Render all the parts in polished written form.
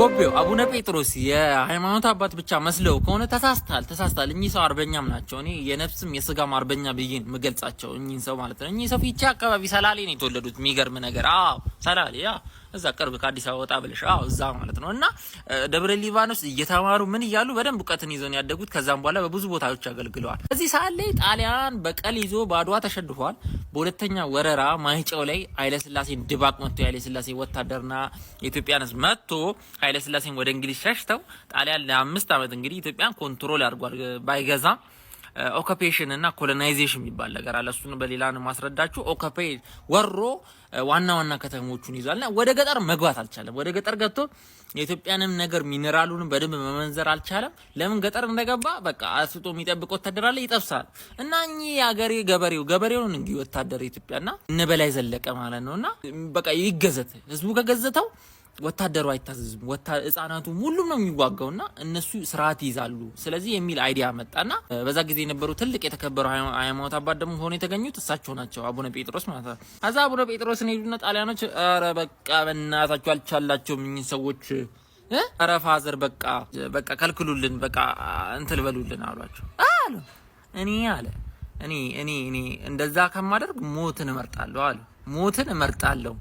ጎቤው አቡነ ጴጥሮስ የሃይማኖት አባት ብቻ መስለው ከሆነ ተሳስተሃል። እኚህ ሰው አርበኛም ናቸው። እኔ የነፍስም የስጋም አርበኛ ብዬ የምገልጻቸው እኚህ ሰው ማለት ነው። እኚህ ሰው ፊቻ አካባቢ ሰላሌ ነው የተወለዱት። የሚገርም ነገር ሰላሌ እዛ ቅርብ ከአዲስ አበባ ወጣ ብለሽ እዛ ማለት ነው። እና ደብረ ሊባኖስ እየተማሩ ምን እያሉ በደንብ እውቀትን ይዘው ነው ያደጉት። ከዛም በኋላ በብዙ ቦታዎች አገልግለዋል። እዚህ ሰዓት ላይ ጣሊያን በቀል ይዞ በአድዋ ተሸንፏል። በሁለተኛ ወረራ ማይጨው ላይ ኃይለ ሥላሴን ድባቅ መጥቶ የኃይለ ሥላሴ ወታደርና የኢትዮጵያን ሕዝብ መጥቶ ኃይለ ሥላሴን ወደ እንግሊዝ ሸሽተው ጣሊያን ለ5 ዓመት እንግዲህ ኢትዮጵያን ኮንትሮል አድርጓል ባይገዛ ኦኩፔሽን እና ኮሎናይዜሽን የሚባል ነገር አለ። እሱን በሌላ ነው ማስረዳችሁ። ኦኩፔት ወሮ ዋና ከተሞቹን ይዟልና ወደ ገጠር መግባት አልቻለም። ወደ ገጠር ገብቶ የኢትዮጵያንም ነገር ሚነራሉንም በደንብ መመንዘር አልቻለም። ለምን ገጠር እንደገባ በቃ አስጦ የሚጠብቅ ወታደር አለ፣ ይጠብሳል። እና እኚህ የአገሬ ገበሬውን እንግዲህ ወታደር ኢትዮጵያና እነበላይ ዘለቀ ማለት ነውና በቃ ይገዘት ህዝቡ ከገዘተው ወታደሩ አይታዘዝም። ህፃናቱ ሁሉም ነው የሚዋጋውና እነሱ ስርዓት ይዛሉ። ስለዚህ የሚል አይዲያ መጣና በዛ ጊዜ የነበሩ ትልቅ የተከበሩ ሃይማኖት አባት ደግሞ ሆኖ የተገኙት እሳቸው ናቸው፣ አቡነ ጴጥሮስ ማለት ነው። አዛ አቡነ ጴጥሮስን ሄዱና ጣሊያኖች ኧረ በቃ በእናታችሁ አልቻላቸውም እኚህ ሰዎች ኧረ ፋዘር በቃ ከልክሉልን፣ በቃ እንትን በሉልን አሏቸው አሉ። እኔ እንደዛ ከማደርግ ሞትን እመርጣለሁ አሉ። ሞትን እመርጣለሁ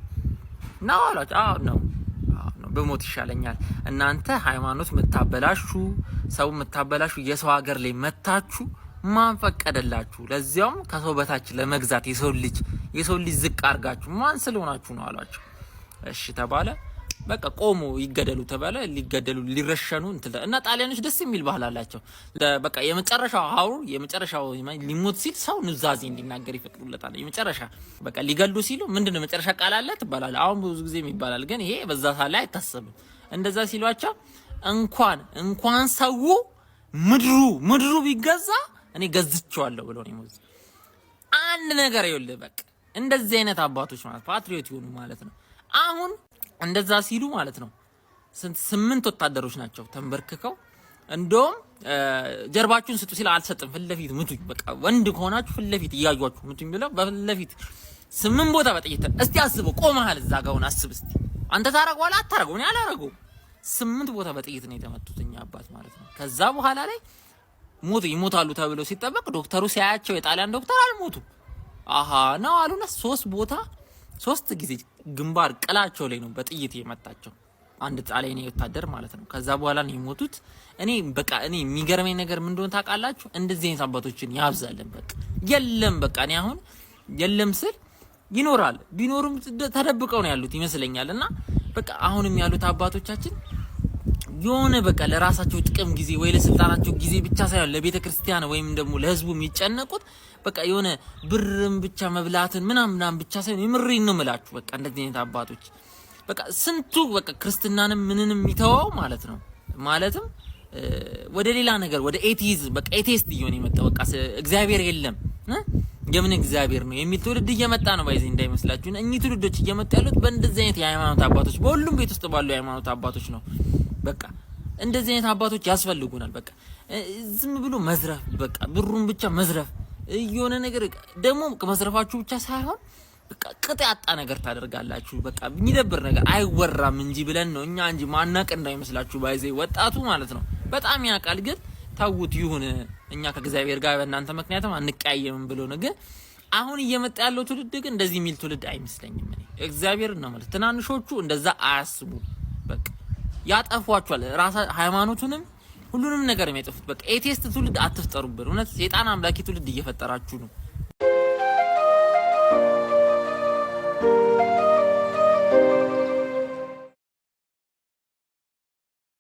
ነው አሏቸው። ነው በሞት ይሻለኛል። እናንተ ሃይማኖት መታበላሹ፣ ሰው መታበላሹ፣ የሰው ሀገር ላይ መታችሁ ማን ፈቀደላችሁ? ለዚያውም ከሰው በታች ለመግዛት የሰው ልጅ ዝቅ አርጋችሁ ማን ስለሆናችሁ ነው አሏቸው። እሺ ተባለ። በቃ ቆሞ ይገደሉ ተባለ። ሊገደሉ ሊረሸኑ እና ጣሊያኖች ደስ የሚል ባህል አላቸው። በቃ የመጨረሻው ሊሞት ሲል ሰው ኑዛዜ እንዲናገር ይፈቅዱለታል። የመጨረሻ በቃ ሊገሉ ሲሉ ምንድነው መጨረሻ ቃል አለ ትባላል። አሁን ብዙ ጊዜ ይባላል፣ ግን ይሄ በዛ ሰዓት ላይ አይታሰብም። እንደዛ ሲሏቸው እንኳን ሰው ምድሩ ቢገዛ እኔ ገዝቼዋለሁ ብሎ ነው የሚሞት። አንድ ነገር ይኸውልህ፣ በቃ እንደዚህ አይነት አባቶች ማለት ፓትሪዮት ይሆኑ ማለት ነው። አሁን እንደዛ ሲሉ ማለት ነው 8 ወታደሮች ናቸው ተንበርክከው፣ እንደውም ጀርባችሁን ስጡ ሲል አልሰጥም፣ ፊት ለፊት ምቱኝ፣ በቃ ወንድ ከሆናችሁ ፊት ለፊት እያዩአችሁ ምቱኝ ብለው በፊት ለፊት 8 ቦታ በጥይት እስቲ አስበው፣ ቆመሃል እዛ ጋር ሆነ አስብ እስቲ አንተ ታረጋዋለህ አታረጋው? እኔ አላረገው። 8 ቦታ በጥይት ነው የተመቱት እኛ አባት ማለት ነው። ከዛ በኋላ ላይ ይሞታሉ ተብለው ሲጠበቅ ዶክተሩ ሲያያቸው የጣሊያን ዶክተር አልሞቱም ነው አሉና 3 ጊዜ ግንባር ቅላቸው ላይ ነው በጥይት የመታቸው አንድ ጣሊያኒ ወታደር ማለት ነው። ከዛ በኋላ ነው የሞቱት። እኔ የሚገርመኝ ነገር ምን እንደሆነ ታውቃላችሁ? እንደዚህ አይነት አባቶችን ያብዛልን። በቃ የለም በቃ እኔ አሁን የለም ስል ይኖራል፣ ቢኖሩም ተደብቀው ነው ያሉት ይመስለኛል። እና በቃ አሁንም ያሉት አባቶቻችን የሆነ በቃ ለራሳቸው ጥቅም ጊዜ ወይ ለስልጣናቸው ጊዜ ብቻ ሳይሆን ለቤተ ክርስቲያን ወይም ደግሞ ለህዝቡ የሚጨነቁት በቃ የሆነ ብርም ብቻ መብላትን ምናምን ብቻ ሳይሆን የምሬን ነው የምላችሁ። በቃ እንደዚህ አይነት አባቶች በቃ ስንቱ በቃ ክርስትናንም ምንንም የሚተዋው ማለት ነው። ማለትም ወደ ሌላ ነገር ወደ ኤቲዝም በቃ ኤቲስት እየሆነ የመጣው በቃ እግዚአብሔር የለም የምን እግዚአብሔር ነው የሚል ትውልድ እየመጣ ነው። ባይዘ እንዳይመስላችሁ እኚህ ትውልዶች እየመጡ ያሉት በእንደዚህ አይነት የሃይማኖት አባቶች፣ በሁሉም ቤት ውስጥ ባሉ የሃይማኖት አባቶች ነው። በቃ እንደዚህ አይነት አባቶች ያስፈልጉናል። በቃ ዝም ብሎ መዝረፍ፣ በቃ ብሩን ብቻ መዝረፍ የሆነ ነገር ደግሞ መዝረፋችሁ ብቻ ሳይሆን በቃ ቅጥ ያጣ ነገር ታደርጋላችሁ። በቃ የሚደብር ነገር አይወራም እንጂ ብለን ነው እኛ እንጂ ማናቅ እንዳይመስላችሁ። ባይዘ ወጣቱ ማለት ነው በጣም ያውቃል፣ ግን ታውት ይሁን እኛ ከእግዚአብሔር ጋር በእናንተ ምክንያቱም አንቀያየምም ብሎ ነው። ግን አሁን እየመጣ ያለው ትውልድ ግን እንደዚህ የሚል ትውልድ አይመስለኝም። እኔ እግዚአብሔር ነው ማለት ትናንሾቹ እንደዛ አያስቡ። በቃ ያጠፏቸዋል። ራሳ ሃይማኖቱንም ሁሉንም ነገር የሚያጠፉት። በቃ ኤቲስት ትውልድ አትፍጠሩብን። እውነት ሰይጣን አምላኪ ትውልድ እየፈጠራችሁ ነው።